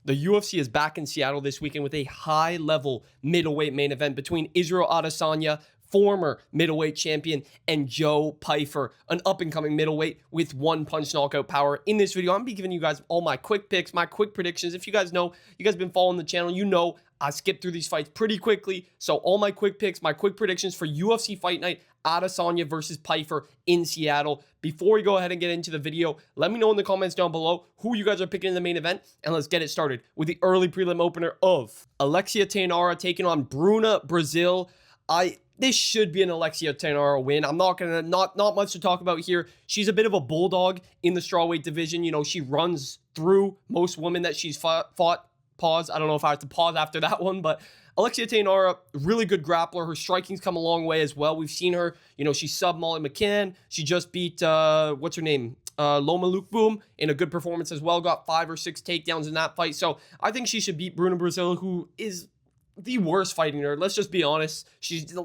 The UFC is back in Seattle this weekend with a high-level middleweight main event between Israel Adesanya, former middleweight champion, and Joe Pyfer, an up-and-coming middleweight with one-punch knockout power. In this video, I'm going to be giving you guys all my quick picks, my quick predictions. If you guys know, you guys have been following the channel, you know I skip through these fights pretty quickly. So all my quick picks, my quick predictions for UFC Fight Night, Adesanya versus Pyfer in Seattle. Before we go ahead and get into the video, let me know in the comments down below who you guys are picking in the main event, and let's get it started with the early prelim opener of Alexia Tainara taking on Bruna Brazil. This should be an Alexia Tainara win. I'm not gonna not much to talk about here. She's a bit of a bulldog in the strawweight division. You know, she runs through most women that she's fought. Pause. I don't know if I have to pause after that one, but Alexia Tainara, really good grappler. Her striking's come a long way as well. We've seen her, you know, she sub Molly McCann. She just beat, what's her name? Loma Lukeboom in a good performance as well. Got 5 or 6 takedowns in that fight. So I think she should beat Bruna Brazil, who is the worst fighting nerd. Let's just be honest.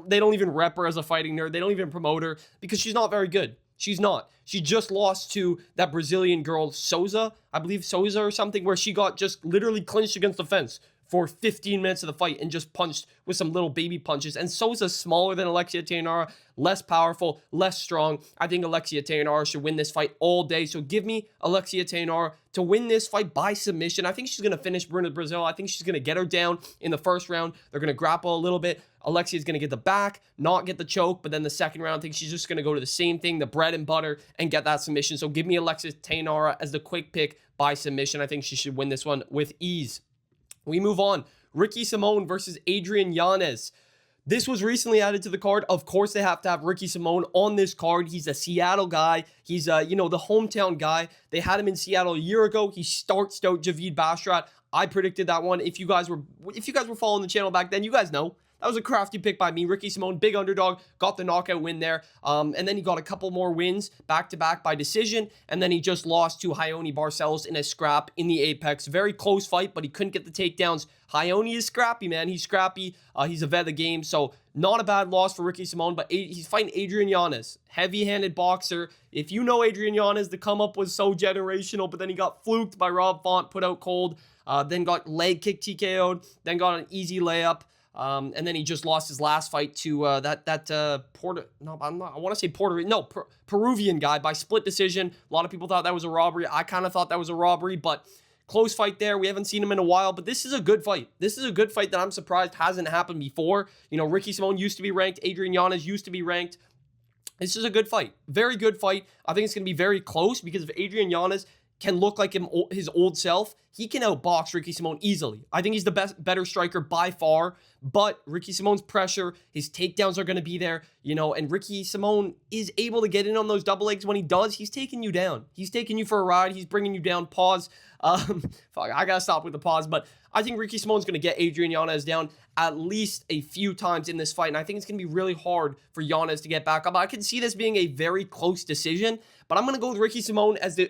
They don't even rep her as a fighting nerd. They don't even promote her because she's not very good. She's not. She just lost to that Brazilian girl, Souza, I believe Souza or something, where she got just literally clinched against the fence for 15 minutes of the fight and just punched with some little baby punches. And Souza's smaller than Alexia Tainara, less powerful, less strong. I think Alexia Tainara should win this fight all day. So give me Alexia Tainara to win this fight by submission. I think she's going to finish Bruna Brazil. I think she's going to get her down in the first round. They're going to grapple a little bit. Alexia's going to get the back, not get the choke, but then the second round, I think she's just going to go to the same thing, the bread and butter, and get that submission. So give me Alexia Tainara as the quick pick by submission. I think she should win this one with ease. We move on. Ricky Simón versus Adrian Yanez. This was recently added to the card. Of course, they have to have Ricky Simón on this card. He's a Seattle guy. He's, you know, the hometown guy. They had him in Seattle a year ago. He starts out Javid Bastrat. I predicted that one. If you guys were following the channel back then, you guys know. That was a crafty pick by me. Ricky Simón, big underdog, got the knockout win there. And then he got a couple more wins back-to-back by decision. And then he just lost to Raoni Barcelos in a scrap in the Apex. Very close fight, but he couldn't get the takedowns. Raoni is scrappy, man. He's scrappy. He's a vet of the game. So not a bad loss for Ricky Simón, but he's fighting Adrian Yanez. Heavy-handed boxer. If you know Adrian Yanez, the come-up was so generational, but then he got fluked by Rob Font, put out cold. Then got leg kick TKO'd. Then got an easy layup. And then he just lost his last fight to Peruvian guy by split decision. A lot of people thought that was a robbery. I kind of thought that was a robbery, but close fight there. We haven't seen him in a while, but this is a good fight. This is a good fight that I'm surprised hasn't happened before. You know, Ricky Simón used to be ranked. Adrian Yanez used to be ranked. This is a good fight. Very good fight. I think it's going to be very close because if Adrian Yanez can look like his old self, he can outbox Ricky Simón easily. I think he's the better striker by far, but Ricky Simón's pressure, his takedowns are going to be there, you know, and Ricky Simón is able to get in on those double legs. When he does, he's taking you down. He's taking you for a ride. He's bringing you down. Pause. Fuck, I got to stop with the pause, but I think Ricky Simón's going to get Adrian Yanez down at least a few times in this fight, and I think it's going to be really hard for Yanez to get back up. I can see this being a very close decision, but I'm going to go with Ricky Simón as the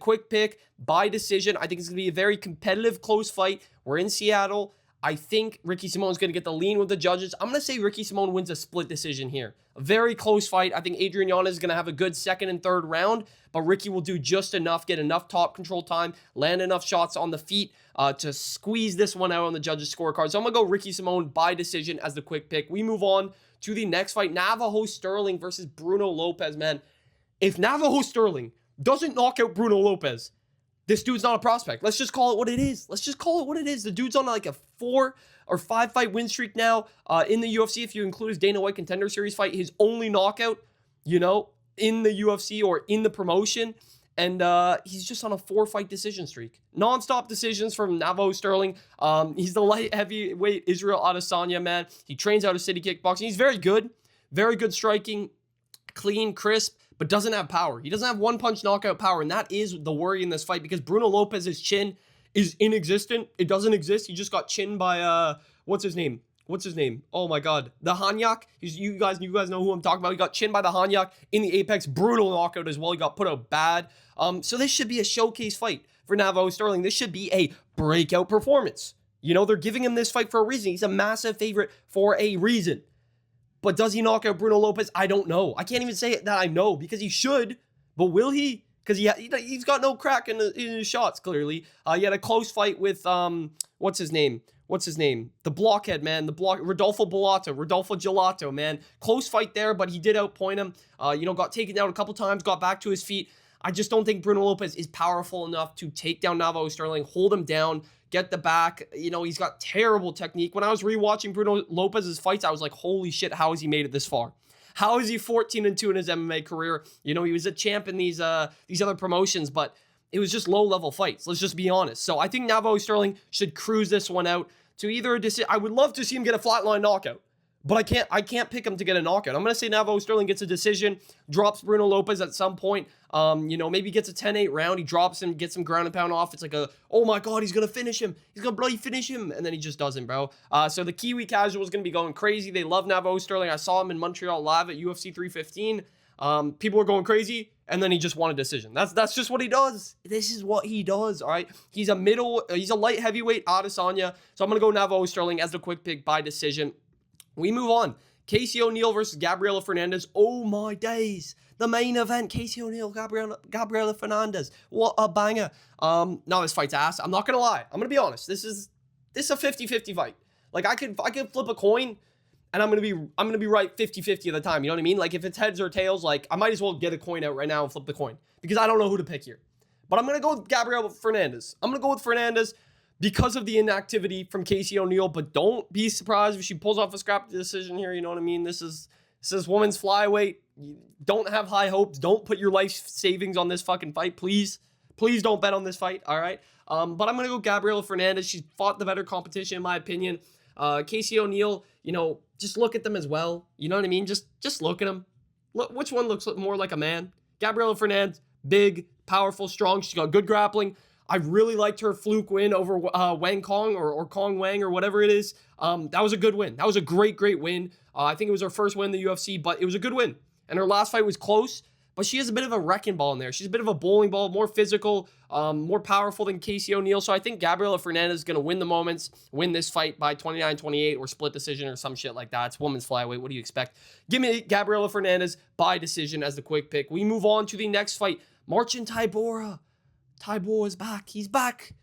quick pick by decision. I think it's going to be a very competitive, close fight. We're in Seattle. I think Ricky Simón's going to get the lean with the judges. I'm going to say Ricky Simón wins a split decision here. A very close fight. I think Adrian Yanez is going to have a good second and third round, but Ricky will do just enough, get enough top control time, land enough shots on the feet to squeeze this one out on the judges' scorecard. So I'm going to go Ricky Simón by decision as the quick pick. We move on to the next fight, Navajo Sterling versus Bruno Lopez, man. If Navajo Sterling doesn't knock out Bruno Lopez, this dude's not a prospect. Let's just call it what it is. Let's just call it what it is. The dude's on like a 4 or 5 fight win streak now in the UFC. If you include his Dana White Contender Series fight, his only knockout, you know, in the UFC or in the promotion. And he's just on a 4-fight decision streak. Non-stop decisions from Navajo Sterling. He's the light heavyweight Israel Adesanya, man. He trains out of City Kickboxing. He's very good striking, clean, crisp, but doesn't have power. He doesn't have one-punch knockout power, and that is the worry in this fight because Bruno Lopez's chin is inexistent. It doesn't exist. He just got chinned by, what's his name? Oh my God. The Hanyak. You guys know who I'm talking about. He got chinned by the Hanyak in the Apex. Brutal knockout as well. He got put out bad. So this should be a showcase fight for Navajo Sterling. This should be a breakout performance. You know, they're giving him this fight for a reason. He's a massive favorite for a reason. But does he knock out Bruno Lopez? I don't know. I can't even say that I know because he should. But will he? because he's got no crack in his shots, clearly. He had a close fight with, what's his name? The blockhead, man. Rodolfo Gelato, man. Close fight there, but he did outpoint him. Got taken down a couple times, got back to his feet. I just don't think Bruno Lopez is powerful enough to take down Navo Sterling, hold him down, get the back. He's got terrible technique. When I was rewatching Bruno Lopez's fights, I was like, holy shit, how has he made it this far? How is he 14-2 in his MMA career? He was a champ in these other promotions, but it was just low-level fights. Let's just be honest. So I think Navo Sterling should cruise this one out to either a decision. I would love to see him get a flatline knockout, but I can't pick him to get a knockout. I'm going to say Navo Sterling gets a decision, drops Bruno Lopez at some point. Maybe gets a 10-8 round. He drops him, gets some ground and pound off. It's like oh my God, he's going to finish him. He's going to bloody finish him. And then he just doesn't, bro. So the Kiwi casual is going to be going crazy. They love Navo Sterling. I saw him in Montreal live at UFC 315. People were going crazy, and then he just won a decision. That's just what he does. This is what he does, all right? He's a light heavyweight Adesanya. So I'm going to go Navo Sterling as the quick pick by decision. We move on. Casey O'Neill versus Gabriela Fernandez. Oh my days. The main event, Casey O'Neill, Gabriela Fernandez. What a banger. Now this fight's ass. I'm not going to lie. I'm going to be honest. This is a 50-50 fight. Like I could flip a coin and I'm going to be right 50-50 of the time. You know what I mean? Like if it's heads or tails, like I might as well get a coin out right now and flip the coin because I don't know who to pick here. But I'm going to go with Gabriela Fernandez. I'm going to go with Fernandez because of the inactivity from Casey O'Neill, but don't be surprised if she pulls off a scrap decision here. You know what I mean? This is women's flyweight. You don't have high hopes. Don't put your life savings on this fucking fight, please. Please don't bet on this fight, all right? But I'm going to go Gabriela Fernandez. She's fought the better competition, in my opinion. Casey O'Neill, just look at them as well. You know what I mean? Just look at them. Look, which one looks more like a man? Gabriela Fernandez, big, powerful, strong. She's got good grappling. I really liked her fluke win over Wang Kong or Kong Wang or whatever it is. That was a good win. That was a great win. I think it was her first win in the UFC, but it was a good win. And her last fight was close, but she has a bit of a wrecking ball in there. She's a bit of a bowling ball, more physical, more powerful than Casey O'Neill. So I think Gabriela Fernandez is going to win the moments, win this fight by 29-28 or split decision or some shit like that. It's women's flyweight. What do you expect? Give me Gabriela Fernandez by decision as the quick pick. We move on to the next fight. Marcin Tybura. Tybura is back. He's back.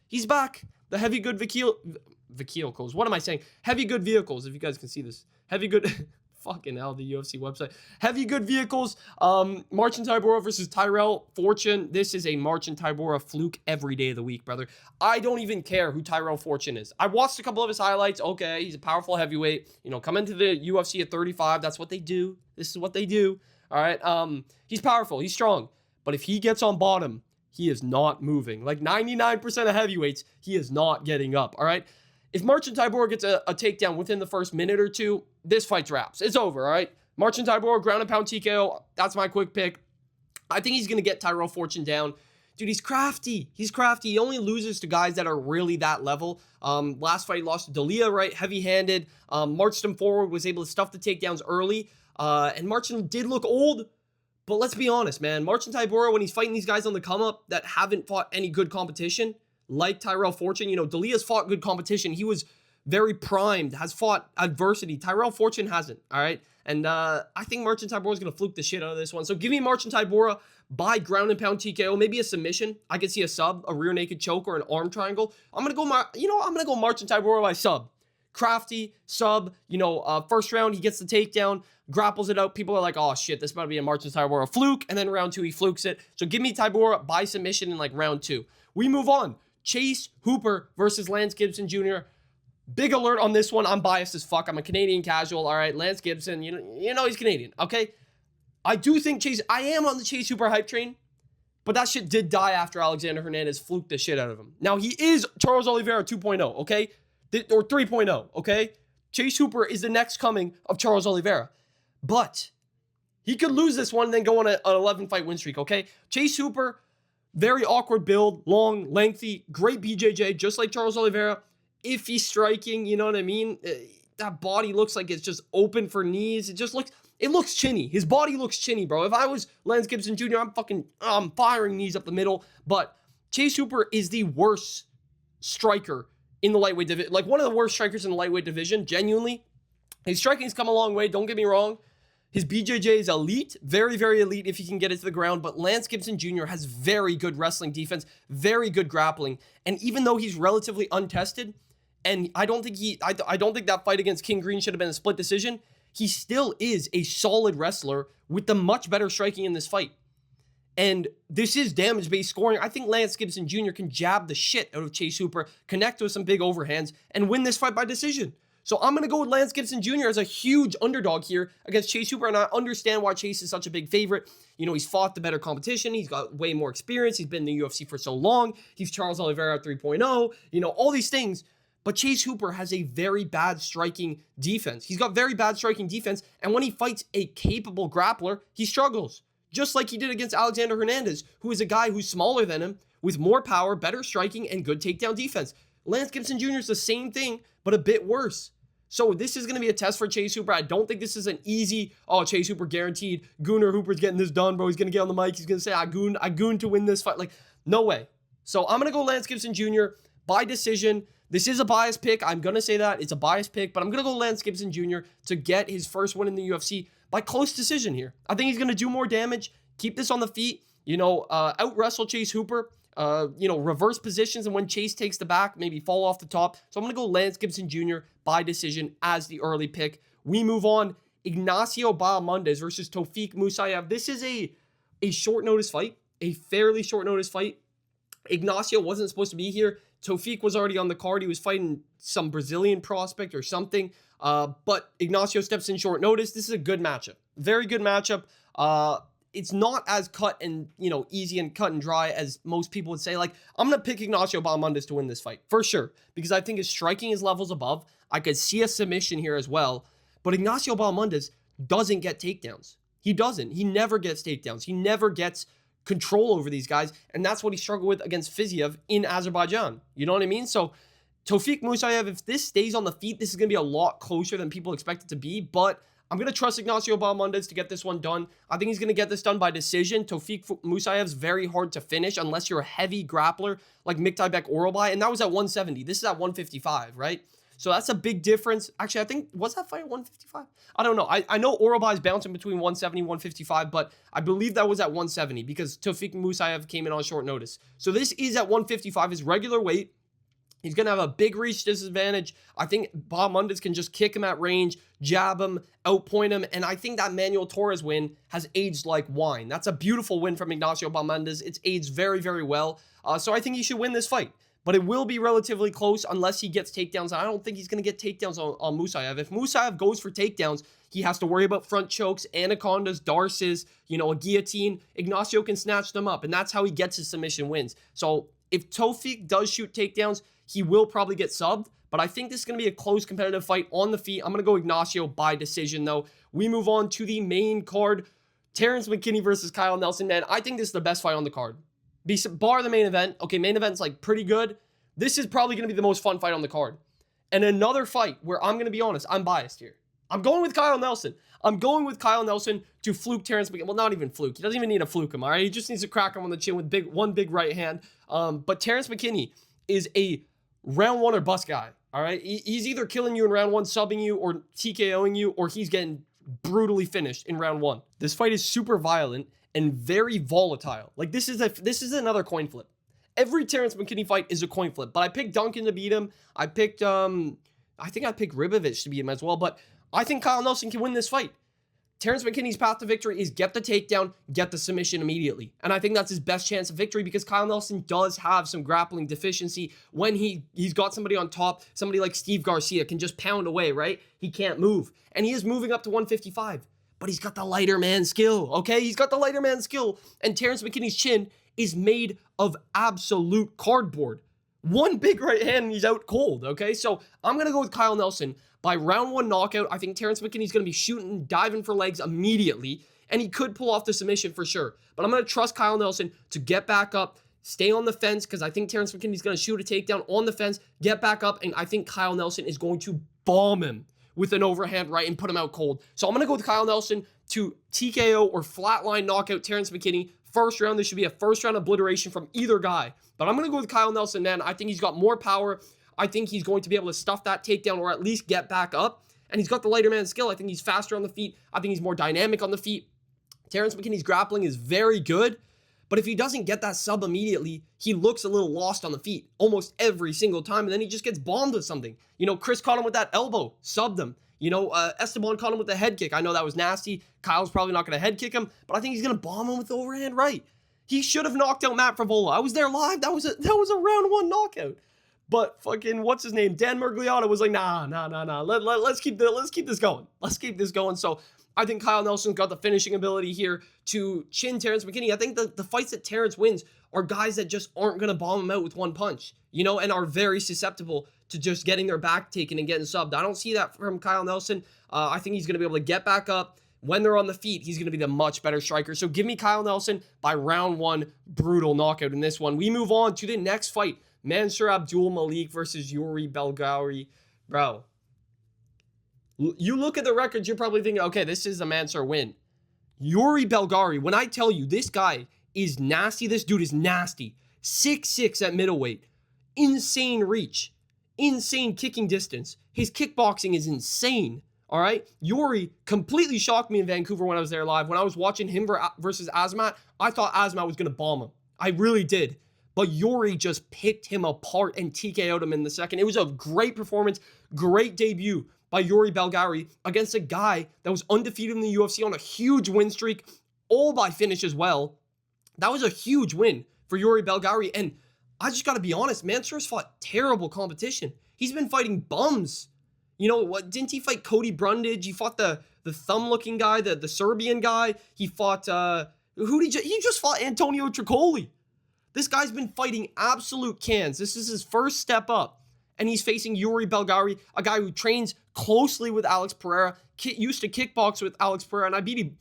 The heavy good vehicles. What am I saying? Heavy good vehicles, if you guys can see this. Heavy good... Fucking hell, the UFC website. Heavy good vehicles. Marcin Tybura versus Tyrell Fortune. This is a Marcin Tybura fluke every day of the week, brother. I don't even care who Tyrell Fortune is. I watched a couple of his highlights. Okay, he's a powerful heavyweight. Come into the UFC at 35. That's what they do. This is what they do. All right. He's powerful. He's strong. But if he gets on bottom, he is not moving. Like 99% of heavyweights, he is not getting up. All right. If Marcin Tybura gets a takedown within the first minute or two, this fight's wraps. It's over, all right? Marcin Tybura, ground and pound TKO. That's my quick pick. I think he's going to get Tyrell Fortune down. Dude, he's crafty. He only loses to guys that are really that level. Last fight, he lost to D'Elia, right? Heavy-handed. Marched him forward, was able to stuff the takedowns early. And Marcin did look old. But let's be honest, man. Marcin Tybura, when he's fighting these guys on the come-up that haven't fought any good competition, like Tyrell Fortune, D'Elia's fought good competition. He was very primed, has fought adversity. Tyrell Fortune hasn't, all right? And I think Marcin Tybura is going to fluke the shit out of this one. So give me Marcin Tybura by ground and pound TKO, maybe a submission. I could see a sub, a rear naked choke, or an arm triangle. I'm going to go Marcin Tybura by sub. Crafty, sub, first round, he gets the takedown, grapples it out. People are like, oh shit, this better be a Marcin Tybura fluke. And then round two, he flukes it. So give me Tybura by submission in like round two. We move on. Chase Hooper versus Lance Gibson Jr. Big alert on this one. I'm biased as fuck. I'm a Canadian casual. All right, Lance Gibson, he's Canadian. Okay, I do think I am on the Chase Hooper hype train, but that shit did die after Alexander Hernandez fluked the shit out of him. Now he is Charles Oliveira 2.0, okay, or 3.0, okay. Chase Hooper is the next coming of Charles Oliveira, but he could lose this one and then go on an 11-fight win streak. Okay, Chase Hooper. Very awkward build, long, lengthy, great BJJ, just like Charles Oliveira. Iffy striking, you know what I mean? That body looks like it's just open for knees. It looks chinny. His body looks chinny, bro. If I was Lance Gibson Jr., I'm firing knees up the middle. But Chase Hooper is the worst striker in the lightweight division. Like one of the worst strikers in the lightweight division, genuinely. His striking's come a long way, don't get me wrong. His BJJ is elite, very, very elite if he can get it to the ground, but Lance Gibson Jr. has very good wrestling defense, very good grappling, and even though he's relatively untested, and I don't think that fight against King Green should have been a split decision, he still is a solid wrestler with the much better striking in this fight. And this is damage-based scoring. I think Lance Gibson Jr. can jab the shit out of Chase Hooper, connect with some big overhands, and win this fight by decision. So I'm going to go with Lance Gibson Jr. as a huge underdog here against Chase Hooper, and I understand why Chase is such a big favorite. You know, he's fought the better competition. He's got way more experience. He's been in the UFC for so long. He's Charles Oliveira 3.0, you know, all these things. But Chase Hooper has a very bad striking defense. He's got very bad striking defense, and when he fights a capable grappler, he struggles. Just like he did against Alexander Hernandez, who is a guy who's smaller than him, with more power, better striking, and good takedown defense. Lance Gibson Jr. is the same thing, but a bit worse. So this is going to be a test for Chase Hooper. I don't think this is an easy, Chase Hooper guaranteed. Gooner Hooper's getting this done, bro. He's going to get on the mic. He's going to say, I goon to win this fight. Like, no way. So I'm going to go Lance Gibson Jr. by decision. This is a biased pick. I'm going to say that. It's a biased pick, but I'm going to go Lance Gibson Jr. to get his first win in the UFC by close decision here. I think he's going to do more damage, keep this on the feet, out-wrestle Chase Hooper, reverse positions, and when Chase takes the back, maybe fall off the top. So I'm going to go Lance Gibson Jr. by decision as the early pick. We move on. Ignacio Bahamondes versus Tofik Musayev. This is a short notice fight, a fairly short notice fight. Ignacio wasn't supposed to be here. Tofik was already on the card. He was fighting some Brazilian prospect or something. But Ignacio steps in short notice. This is a good matchup. Very good matchup. It's not as cut and, easy and cut and dry as most people would say. Like, I'm going to pick Ignacio Bahamondes to win this fight, for sure, because I think his striking is levels above. I could see a submission here as well, but Ignacio Bahamondes doesn't get takedowns. He doesn't. He never gets takedowns. He never gets control over these guys, and that's what he struggled with against Fiziev in Azerbaijan. You know what I mean? So Tofik Musayev, if this stays on the feet, this is going to be a lot closer than people expect it to be, but I'm going to trust Ignacio Bahamondes to get this one done. I think he's going to get this done by decision. Tofik Musayev's very hard to finish unless you're a heavy grappler like Miktaybek Orolbai, and that was at 170. This is at 155, right? So that's a big difference. Actually, I think, was that fight at 155? I don't know. I know Orolbai's bouncing between 170 and 155, but I believe that was at 170 because Tofik Musayev came in on short notice. So this is at 155, his regular weight. He's going to have a big reach disadvantage. I think Bahamondes can just kick him at range, jab him, outpoint him, and I think that Manuel Torres win has aged like wine. That's a beautiful win from Ignacio Bahamondes. It's aged very, very well. So I think he should win this fight. But it will be relatively close unless he gets takedowns. I don't think he's going to get takedowns on Musayev. If Musayev goes for takedowns, he has to worry about front chokes, anacondas, darces, a guillotine. Ignacio can snatch them up, and that's how he gets his submission wins. So if Tofik does shoot takedowns, he will probably get subbed, but I think this is going to be a close competitive fight on the feet. I'm going to go Ignacio by decision, though. We move on to the main card. Terrence McKinney versus Kyle Nelson. Man, I think this is the best fight on the card. Bar the main event. Okay, main event's like pretty good. This is probably going to be the most fun fight on the card. And another fight where I'm going to be honest, I'm biased here. I'm going with Kyle Nelson. I'm going with Kyle Nelson to fluke Terrence McKinney. Well, not even fluke. He doesn't even need to fluke him, all right? He just needs to crack him on the chin with one big right hand. But Terrence McKinney is a round one or bust guy, all right? He's either killing you in round one, subbing you, or TKOing you, or he's getting brutally finished in round one. This fight is super violent and very volatile. Like, this is another coin flip. Every Terrence McKinney fight is a coin flip, but I picked Duncan to beat him. I think I picked Ribovich to beat him as well, but I think Kyle Nelson can win this fight. Terrence McKinney's path to victory is get the takedown, get the submission immediately. And I think that's his best chance of victory because Kyle Nelson does have some grappling deficiency when he's got somebody on top. Somebody like Steve Garcia can just pound away, right? He can't move. And he is moving up to 155. But he's got the lighter man skill, okay? He's got the lighter man skill. And Terrence McKinney's chin is made of absolute cardboard. One big right hand and he's out cold, okay? So I'm going to go with Kyle Nelson. By round one knockout, I think Terrence McKinney's going to be shooting, diving for legs immediately, and he could pull off the submission for sure. But I'm going to trust Kyle Nelson to get back up, stay on the fence, because I think Terrence McKinney's going to shoot a takedown on the fence, get back up, and I think Kyle Nelson is going to bomb him with an overhand right and put him out cold. So I'm going to go with Kyle Nelson to TKO or flatline knockout Terrence McKinney. First round, this should be a first round obliteration from either guy. But I'm going to go with Kyle Nelson, man. I think he's got more power. I think he's going to be able to stuff that takedown or at least get back up. And he's got the lighter man skill. I think he's faster on the feet. I think he's more dynamic on the feet. Terrence McKinney's grappling is very good. But if he doesn't get that sub immediately, he looks a little lost on the feet almost every single time. And then he just gets bombed with something. Chris caught him with that elbow, subbed him. Esteban caught him with the head kick. I know that was nasty. Kyle's probably not going to head kick him, but I think he's going to bomb him with the overhand right. He should have knocked out Matt Frevola. I was there live. That was a round one knockout. But fucking, what's his name? Dan Mergliata was like, nah. Let's keep this going. Let's keep this going. So I think Kyle Nelson's got the finishing ability here to chin Terrence McKinney. I think the fights that Terrence wins are guys that just aren't going to bomb him out with one punch, and are very susceptible to just getting their back taken and getting subbed. I don't see that from Kyle Nelson. I think he's going to be able to get back up. When they're on the feet, he's going to be the much better striker. So give me Kyle Nelson by round one, brutal knockout in this one. We move on to the next fight. Mansour Abdul Malik versus Yuri Belgari. Bro, you look at the records, you're probably thinking, okay, this is a Mansour win. Yuri Belgari, when I tell you this guy is nasty, this dude is nasty. 6'6" at middleweight. Insane reach. Insane kicking distance. His kickboxing is insane. All right? Yuri completely shocked me in Vancouver when I was there live. When I was watching him versus Azmat, I thought Azmat was going to bomb him. I really did. But Yuri just picked him apart and TKO'd him in the second. It was a great performance, great debut by Yuri Belgari against a guy that was undefeated in the UFC on a huge win streak, all by finish as well. That was a huge win for Yuri Belgari. And I just got to be honest, Mansour's fought terrible competition. He's been fighting bums. What? Didn't he fight Cody Brundage? He fought the thumb-looking guy, the Serbian guy. He fought, he just fought Antonio Tricoli. This guy's been fighting absolute cans. This is his first step up. And he's facing Yuri Belgari, a guy who trains closely with Alex Pereira, used to kickbox with Alex Pereira, and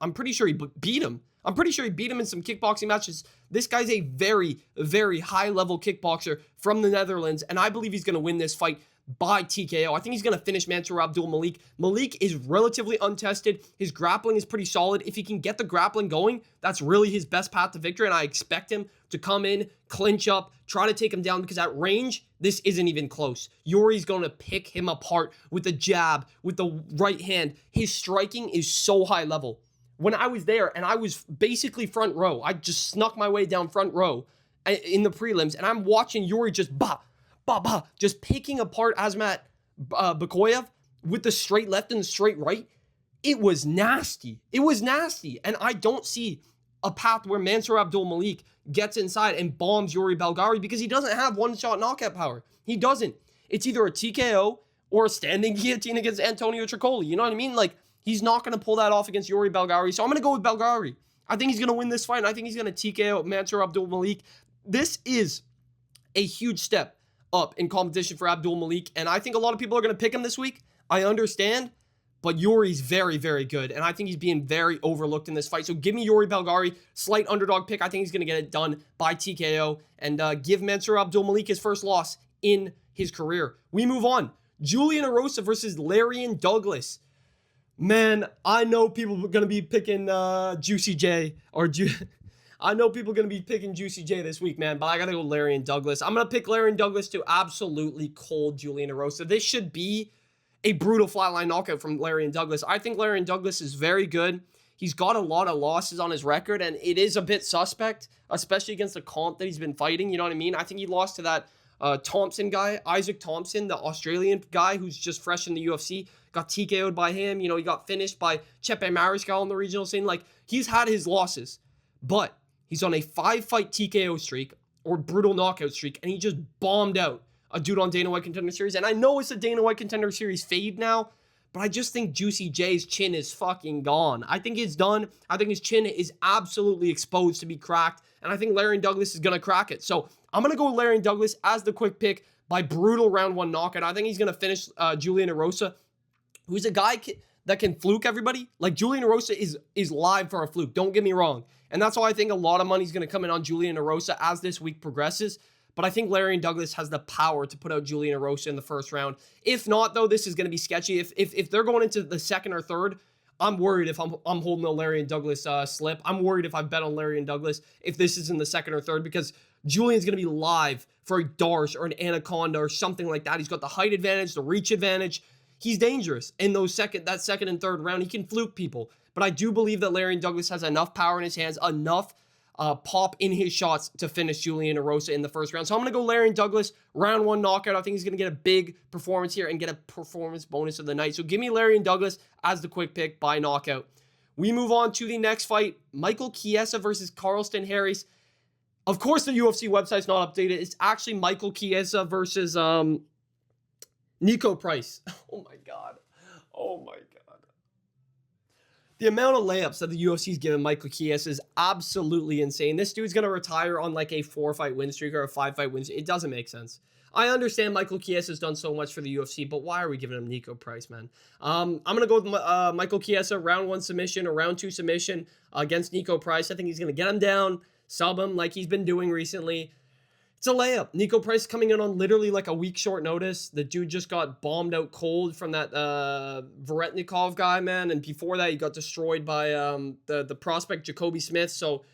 I'm pretty sure he beat him. I'm pretty sure he beat him in some kickboxing matches. This guy's a very, very high-level kickboxer from the Netherlands, and I believe he's going to win this fight by TKO. I think he's going to finish Mansour Abdul Malik. Malik is relatively untested. His grappling is pretty solid. If he can get the grappling going, that's really his best path to victory, and I expect him to come in, clinch up, try to take him down, because at range, this isn't even close. Yuri's going to pick him apart with the jab, with the right hand. His striking is so high level. When I was there, and I was basically front row, I just snuck my way down front row in the prelims, and I'm watching Yuri just just picking apart Azmat Bakoyev with the straight left and the straight right. It was nasty. And I don't see a path where Mansour Abdul Malik gets inside and bombs Yuri Belgari, because he doesn't have one-shot knockout power. He doesn't. It's either a TKO or a standing guillotine against Antonio Tricoli. You know what I mean? Like, he's not going to pull that off against Yuri Belgari. So I'm going to go with Belgari. I think he's going to win this fight, and I think he's going to TKO Mansour Abdul Malik. This is a huge step up in competition for Abdul Malik, and I think a lot of people are going to pick him this week. I understand, but Yuri's very, very good, and I think he's being very overlooked in this fight. So give me Yuri Belgari, slight underdog pick. I think he's going to get it done by TKO, and give Mansour Abdul Malik his first loss in his career. We move on. Julian Erosa versus Larian Douglas. Man, I know people are going to be picking Juicy J, I know people are going to be picking Juicy J this week, man, but I got to go Larian Douglas. I'm going to pick Larian Douglas to absolutely cold Julian Erosa. This should be a brutal flatline knockout from Larian Douglas. I think Larian Douglas is very good. He's got a lot of losses on his record, and it is a bit suspect, especially against the comp that he's been fighting. You know what I mean? I think he lost to that Thompson guy, Isaac Thompson, the Australian guy who's just fresh in the UFC. Got TKO'd by him. He got finished by Chepe Mariscal in the regional scene. Like, he's had his losses, but he's on a 5-fight TKO streak or brutal knockout streak, and he just bombed out a dude on Dana White Contender Series. And I know it's a Dana White Contender Series fade now, but I just think Juicy J's chin is fucking gone. I think it's done. I think his chin is absolutely exposed to be cracked, and I think Larian Douglas is going to crack it. So I'm going to go with Larian Douglas as the quick pick by brutal round one knockout. I think he's going to finish Julian Erosa, who's a guy that can fluke everybody. Like, Julian Erosa is live for a fluke. Don't get me wrong. And that's why I think a lot of money is going to come in on Julian Erosa as this week progresses. But I think Larian Douglas has the power to put out Julian Erosa in the first round. If not, though, this is going to be sketchy. If they're going into the second or third, I'm worried if I'm holding a Larian Douglas slip. I'm worried if I bet on Larian Douglas if this is in the second or third, because Julian's going to be live for a Darce or an Anaconda or something like that. He's got the height advantage, the reach advantage. he's dangerous in that second and third round. He can fluke people. But I do believe that Larry Douglas has enough power in his hands, enough pop in his shots to finish Julian Erosa in the first round. So I'm going to go Larry Douglas, round 1 knockout. I think he's going to get a big performance here and get a performance bonus of the night. So give me Larry Douglas as the quick pick by knockout. We move on to the next fight, Michael Chiesa versus Carlston Harris. Of course, the UFC website's not updated. It's actually Michael Chiesa versus Nico Price. Oh my God. Oh my God. The amount of layups that the UFC's given Michael Chiesa is absolutely insane. This dude's going to retire on like a 4-fight win streak or a 5-fight win streak. It doesn't make sense. I understand Michael Chiesa's done so much for the UFC, but why are we giving him Nico Price, man? I'm going to go with Michael Chiesa, round 1 submission or round 2 submission against Nico Price. I think he's going to get him down, sub him like he's been doing recently. It's a layup. Nico Price coming in on literally like a week short notice. The dude just got bombed out cold from that Varetnikov guy, man. And before that, he got destroyed by the prospect Jacoby Smith. So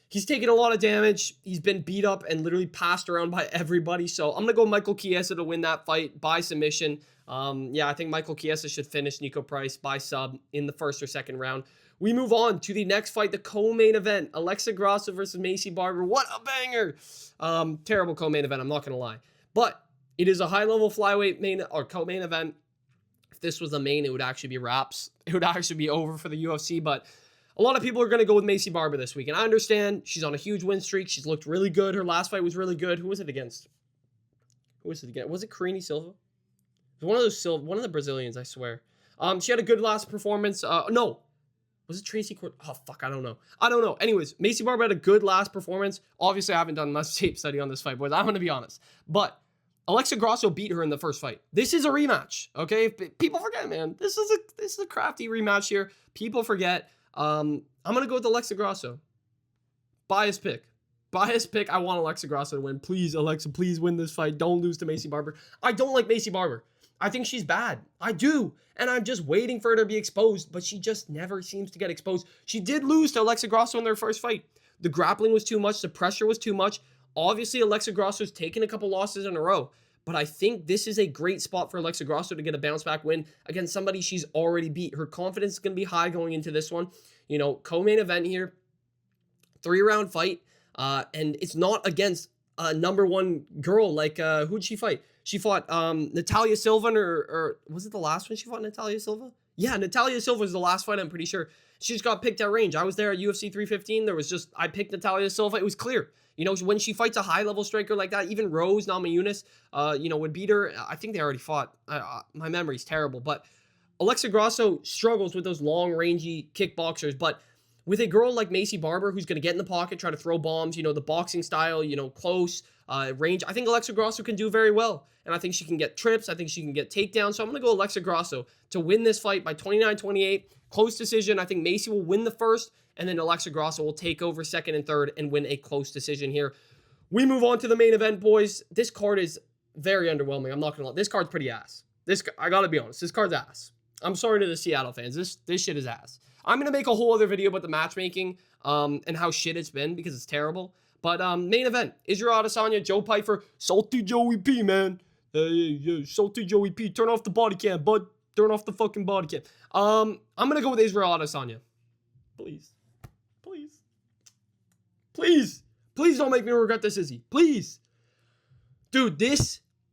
he's taken a lot of damage. He's been beat up and literally passed around by everybody. So I'm going to go Michael Chiesa to win that fight by submission. Yeah, I think Michael Chiesa should finish Nico Price by sub in the first or second round. We move on to the next fight, the co-main event, Alexa Grasso versus Maycee Barber. What a banger! Terrible co-main event, I'm not going to lie. But it is a high-level flyweight main or co-main event. If this was the main, it would actually be wraps. It would actually be over for the UFC, but a lot of people are going to go with Maycee Barber this week. And I understand she's on a huge win streak. She's looked really good. Her last fight was really good. Who was it against? Who was it against? Was it Karine Silva? It was one of the Brazilians, I swear. She had a good last performance. No. Was it Tracy Court? Oh, fuck, I don't know. Anyways, Maycee Barber had a good last performance. Obviously, I haven't done much tape study on this fight, boys. I'm going to be honest. But Alexa Grasso beat her in the first fight. This is a rematch, okay? People forget, man. This is a crafty rematch here. People forget. I'm going to go with Alexa Grasso. Bias pick. I want Alexa Grasso to win. Please, Alexa, please win this fight. Don't lose to Maycee Barber. I don't like Maycee Barber. I think she's bad. I do. And I'm just waiting for her to be exposed, but she just never seems to get exposed. She did lose to Alexa Grasso in their first fight. The grappling was too much. The pressure was too much. Obviously, Alexa Grasso's taken a couple losses in a row, but I think this is a great spot for Alexa Grasso to get a bounce-back win against somebody she's already beat. Her confidence is going to be high going into this one. You know, co-main event here, 3-round fight, and it's not against a number 1 girl like, who'd she fight? She fought Natalia Silva, or was it the last one she fought Natalia Silva? Yeah, Natalia Silva was the last fight, I'm pretty sure. She just got picked at range. I was there at UFC 315. I picked Natalia Silva. It was clear. You know, when she fights a high-level striker like that, even Rose Namajunas, would beat her. I think they already fought. My memory's terrible. But Alexa Grasso struggles with those long, rangy kickboxers. But with a girl like Maycee Barber, who's going to get in the pocket, try to throw bombs, the boxing style, close, range, I think Alexa Grasso can do very well. And I think she can get trips. I think she can get takedowns. So I'm going to go Alexa Grasso to win this fight by 29-28. Close decision. I think Maycee will win the first, and then Alexa Grasso will take over second and third and win a close decision here. We move on to the main event, boys. This card is very underwhelming. I'm not going to lie. This card's pretty ass. I got to be honest. This card's ass. I'm sorry to the Seattle fans. This shit is ass. I'm going to make a whole other video about the matchmaking and how shit it's been because it's terrible. But main event, Israel Adesanya, Joe Pyfer, salty Joey P, man. Salty Joey P. Turn off the body cam, bud. Turn off the fucking body cam. I'm going to go with Israel Adesanya. Please. Please don't make me regret this, Izzy. Please. Dude,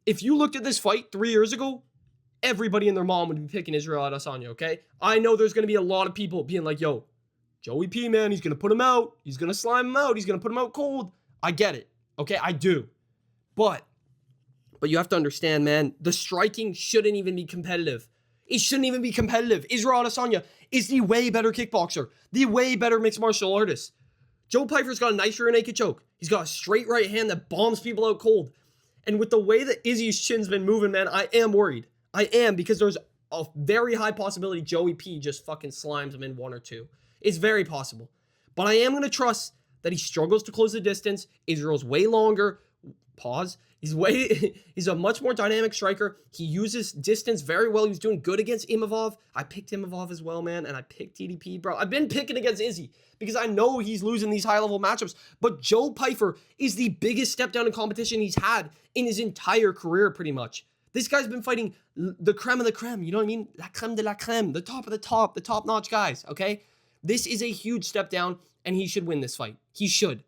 if you looked at this fight 3 years ago, everybody and their mom would be picking Israel Adesanya, okay? I know there's going to be a lot of people being like, yo, Joey P, man, he's going to put him out. He's going to slime him out. He's going to put him out cold. I get it, okay? I do. But you have to understand, man, the striking shouldn't even be competitive. It shouldn't even be competitive. Israel Adesanya is the way better kickboxer, the way better mixed martial artist. Joe Pyfer's got a nice rear naked choke. He's got a straight right hand that bombs people out cold. And with the way that Izzy's chin's been moving, man, I am worried. I am, because there's a very high possibility Joey P just fucking slimes him in 1 or 2. It's very possible. But I am going to trust that he struggles to close the distance. Israel's way longer. Pause. He's a much more dynamic striker. He uses distance very well. He was doing good against Imavov. I picked Imavov as well, man, and I picked TDP, bro. I've been picking against Izzy because I know he's losing these high-level matchups, but Joe Pyfer is the biggest step down in competition he's had in his entire career, pretty much. This guy's been fighting the creme of the creme, you know what I mean? La creme de la creme, the top of the top-notch guys, okay? This is a huge step down, and he should win this fight. He should.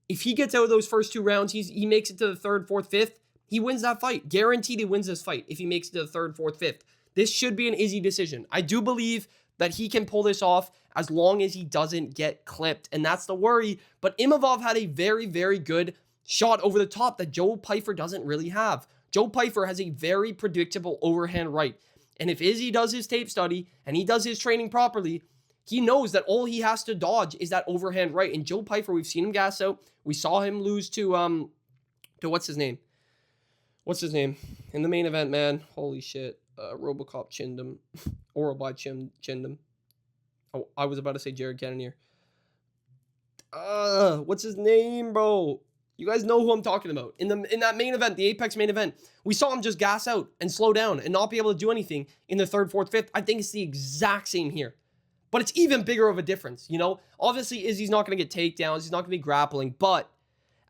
If he gets out of those first 2 rounds, he makes it to the 3rd, 4th, 5th, he wins that fight. Guaranteed he wins this fight if he makes it to the 3rd, 4th, 5th. This should be an Izzy decision. I do believe that he can pull this off as long as he doesn't get clipped, and that's the worry. But Imavov had a very, very good shot over the top that Joe Pyfer doesn't really have. Joe Pyfer has a very predictable overhand right. And if Izzy does his tape study and he does his training properly, he knows that all he has to dodge is that overhand right. And Joe Pyfer, we've seen him gas out. We saw him lose to what's his name? What's his name? In the main event, man. Holy shit. Robocop chinned him. Orobai chinned him. Oh, I was about to say Jared Cannonier. What's his name, bro? You guys know who I'm talking about. In that main event, the Apex main event, we saw him just gas out and slow down and not be able to do anything in the 3rd, 4th, 5th. I think it's the exact same here. But it's even bigger of a difference, you know? Obviously, Izzy's not going to get takedowns. He's not going to be grappling. But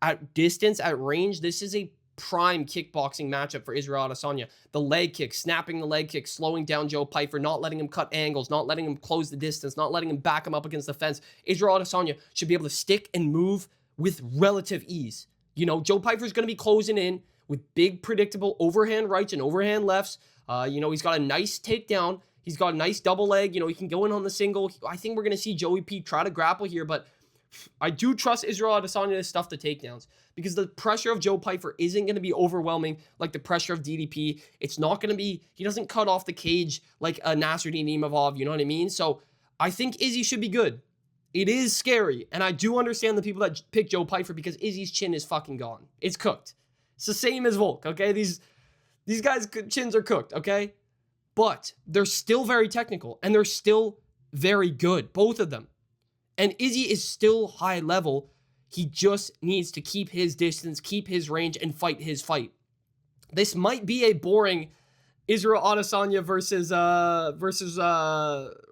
at distance, at range, this is a prime kickboxing matchup for Israel Adesanya. The leg kick, snapping the leg kick, slowing down Joe Pyfer, not letting him cut angles, not letting him close the distance, not letting him back him up against the fence. Israel Adesanya should be able to stick and move with relative ease. You know, Joe Pyfer's going to be closing in with big, predictable overhand rights and overhand lefts. You know, he's got a nice takedown. He's got a nice double leg. You know, he can go in on the single. I think we're going to see Joey P try to grapple here, but I do trust Israel Adesanya to stuff the takedowns because the pressure of Joe Pyfer isn't going to be overwhelming like the pressure of DDP. It's not going to be, he doesn't cut off the cage like a Nasruddin Imavov, you know what I mean? So I think Izzy should be good. It is scary, and I do understand the people that pick Joe Pyfer because Izzy's chin is fucking gone. It's cooked. It's the same as Volk, okay? These guys' chins are cooked, okay? But they're still very technical, and they're still very good, both of them. And Izzy is still high level. He just needs to keep his distance, keep his range, and fight his fight. This might be a boring Israel Adesanya versus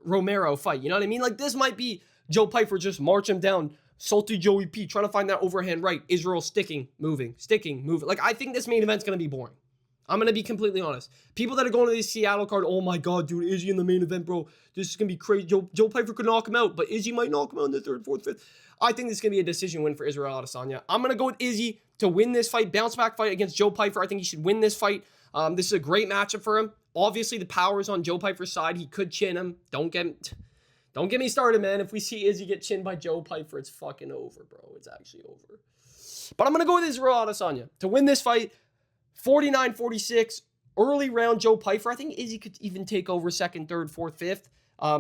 Romero fight. You know what I mean? Like, this might be Joe Pyfer just march him down, salty Joey P, trying to find that overhand right. Israel sticking, moving. Like, I think this main event's going to be boring. I'm going to be completely honest. People that are going to this Seattle card, oh my God, dude, Izzy in the main event, bro. This is going to be crazy. Joe Pyfer could knock him out, but Izzy might knock him out in the 3rd, 4th, 5th. I think this is going to be a decision win for Israel Adesanya. I'm going to go with Izzy to win this fight, bounce back fight against Joe Pyfer. I think he should win this fight. This is a great matchup for him. Obviously, the power is on Joe Pyfer's side. He could chin him. Don't get me started, man. If we see Izzy get chinned by Joe Pyfer, it's fucking over, bro. It's actually over. But I'm going to go with Israel Adesanya to win this fight. 49-46. Early round Joe Pyfer. I think Izzy could even take over 2nd, 3rd, 4th, 5th.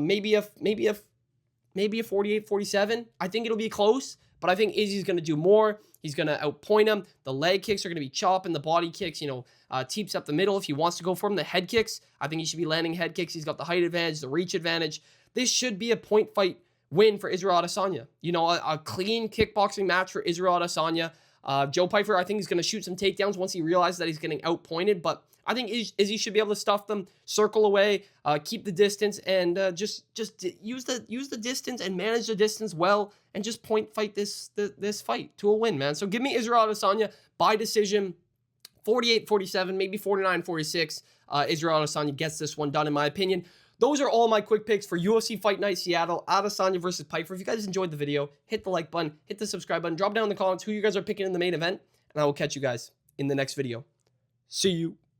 Maybe a 48-47. I think it'll be close, but I think Izzy's going to do more. He's going to outpoint him. The leg kicks are going to be chopping. The body kicks, you know, teeps up the middle. If he wants to go for him, the head kicks, I think he should be landing head kicks. He's got the height advantage, the reach advantage. This should be a point fight win for Israel Adesanya. You know, a clean kickboxing match for Israel Adesanya. Joe Pyfer, I think he's going to shoot some takedowns once he realizes that he's getting outpointed, but I think Izzy should be able to stuff them, circle away, keep the distance, and just use the distance and manage the distance well, and just point fight this fight to a win, man. So give me Israel Adesanya by decision, 48-47, maybe 49-46. Israel Adesanya gets this one done, in my opinion. Those are all my quick picks for UFC Fight Night Seattle, Adesanya versus Pyfer. If you guys enjoyed the video, hit the like button, hit the subscribe button, drop down in the comments who you guys are picking in the main event, and I will catch you guys in the next video. See you.